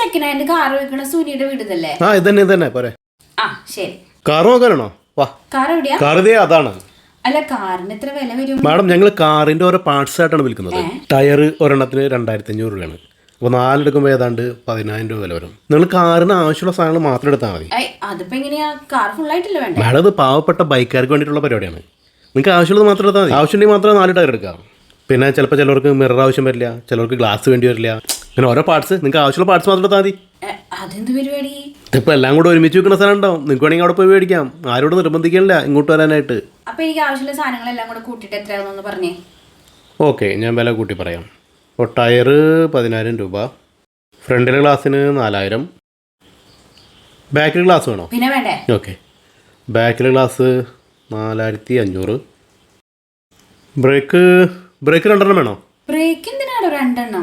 Second hand car വെക്കണ സുനിയുടെ വീടല്ലേ? ആ ഇതന്നെ പോരെ. ആ ശരി. കാർ നോക്കാനാണോ? വാ. കാർ എവിടെയാ? കാർ ഇതേ അതാണ്. അല്ല കാറിന് എത്ര വില വരും? മാഡം ഞങ്ങൾ കാറിന്റെ ഓരോ പാർട്സ് ആയിട്ടാണ് വിൽക്കുന്നത്. ടയർ ഒരെണ്ണത്തിന് 2500 രൂപയാണ്. അപ്പോൾ 4 എടുക്കുമ്പോൾ ഏതാണ്ട് 10000 രൂപ വില വരും. നിങ്ങൾ കാറിന് ആവശ്യമുള്ള സാധനങ്ങൾ മാത്രം എടുത്താൽ മതി. അതിപ്പോ എങ്ങനെയാ? കാർ ഫുൾ ആയിട്ടില്ല വേണ്ട? മാഡം ഇത് പാവപ്പെട്ട ബൈക്കാർക്ക് വേണ്ടിയിട്ടുള്ള പരിപാടിയാണ്. നിങ്ങൾക്ക് ആവശ്യമുള്ളത് മാത്രം എടുത്താൽ മതി. ആവശ്യമുണ്ടെങ്കിൽ മാത്രം 4 ടയർ എടുക്കാം. പിന്നെ ചിലപ്പോൾ ചിലർക്ക് മിറർ ആവശ്യം വരില്ല, ചിലർക്ക് ഗ്ലാസ് വേണ്ടി വരില്ല. അങ്ങനെ ഓരോ പാർട്സ് നിങ്ങൾക്ക് ആവശ്യമുള്ള പാർട്സ് മാത്രം എടുത്താൽ മതി. അതെന്ത് പരിപാടി? ഇതിപ്പോൾ എല്ലാം കൂടെ ഒരുമിച്ച് വെക്കുന്ന സ്ഥലം ഉണ്ടാവും. നിങ്ങൾക്ക് വേണമെങ്കിൽ അവിടെ പോയി മേടിക്കാം. ആരോട് നിർബന്ധിക്കണില്ല ഇങ്ങോട്ട് വരാനായിട്ട്. അപ്പോൾ എനിക്ക് ആവശ്യമുള്ള സാധനങ്ങളെല്ലാം കൂടെ കൂട്ടിയിട്ട് എത്രയാണെന്ന് പറഞ്ഞേ. ഓക്കെ, ഞാൻ വില കൂട്ടി പറയാം. ഇപ്പോൾ ടയർ 10000 രൂപ, ഫ്രണ്ടിലെ ഗ്ലാസ്സിന് 4000, ബാക്കിൽ ഗ്ലാസ് വേണോ? പിന്നെ വേണ്ടേ? ഓക്കെ, ബാക്കിൽ ഗ്ലാസ് 4500. ബ്രേക്ക് 2 വേണോ? ബ്രേക്ക് എന്തിനാണോ 2?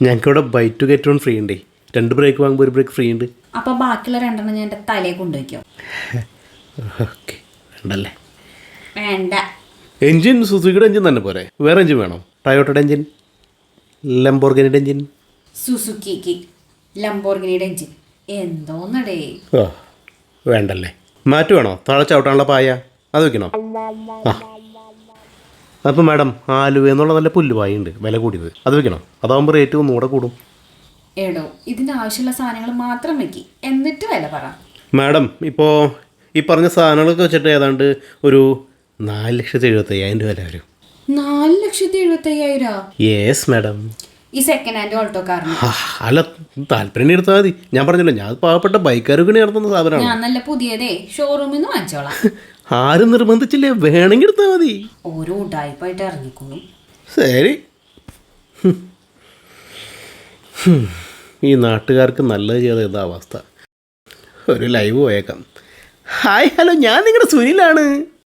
ഞങ്ങൾക്കിവിടെ buy two get one free ഉണ്ട്. 2 ബ്രേക്ക് വാങ്ങുമ്പോൾ 1 ബ്രേക്ക് ഫ്രീ ഉണ്ട്. അപ്പോൾ ബാക്കിയുള്ള 2 ഞാൻ എൻ്റെ തലയിൽ കൊണ്ടുവയ്ക്കോ? ഓക്കെ, വേണ്ടല്ലേ? വേണ്ട. എൻജിൻ സുസുക്കിയുടെ എൻജിൻ തന്നെ പോരെ? വേറെ എൻജിൻ വേണോ? ടയോട്ടയുടെ എൻജിൻ, ലംബോർഗിനിയുടെ എൻജിൻ? സുസുക്കിക്ക് ലംബോർഗിനിയുടെ എൻജിൻ എന്തോന്നടേ? ഓ വേണ്ടല്ലേ? മാറ്റ് വേണോ? താഴെ ചവിട്ടാനുള്ള പായ അത് വെക്കണോ? ആ അപ്പോൾ മാഡം ആലുവ എന്നുള്ള നല്ല പുല്ലുപായ ഉണ്ട്, വില കൂടിയത്, അത് വെക്കണോ? അതാകുമ്പോൾ റേറ്റ് ഒന്നുകൂടെ കൂടും. എടോ ഇതിൻ്റെ ആവശ്യമുള്ള സാധനങ്ങൾ മാത്രം വെക്കി, എന്നിട്ട് വില പറ. മാഡം ഇപ്പോൾ ഈ പറഞ്ഞ സാധനങ്ങളൊക്കെ വെച്ചിട്ട് ഏതാണ്ട് ഒരു 4,75,000 രൂപ വില വരും. 4,75,000? Yes madam. ഈ സെക്കൻഡ് ഹാൻഡ് ഓൾട്ടോ കാറിന്? അല്ല, താല്പര്യം എടുത്താൽ മതി. ഞാൻ പറഞ്ഞല്ലോ, ഞാൻ പാവപ്പെട്ട ബൈക്കാർക്ക് നടത്തുന്ന സാധനമാണ്. ഞാൻ നല്ല പുതിയതേ ഷോറൂമിൽ നിന്ന് വാങ്ങിച്ചോളാം. ആരും നിർബന്ധിച്ചില്ലേ, വേണമെങ്കിൽ എടുത്താൽ മതി. ഓരോ ഉടായ്പായിട്ട് ഇറങ്ങിക്കോളും. ശരി. ഈ നാട്ടുകാർക്ക് നല്ലത് ചെയ്ത ഇതാ അവസ്ഥ. ഒരു ലൈവ് പോയേക്കാം. ഹായ് ഹലോ, ഞാൻ നിങ്ങളുടെ സുനിലാണ്.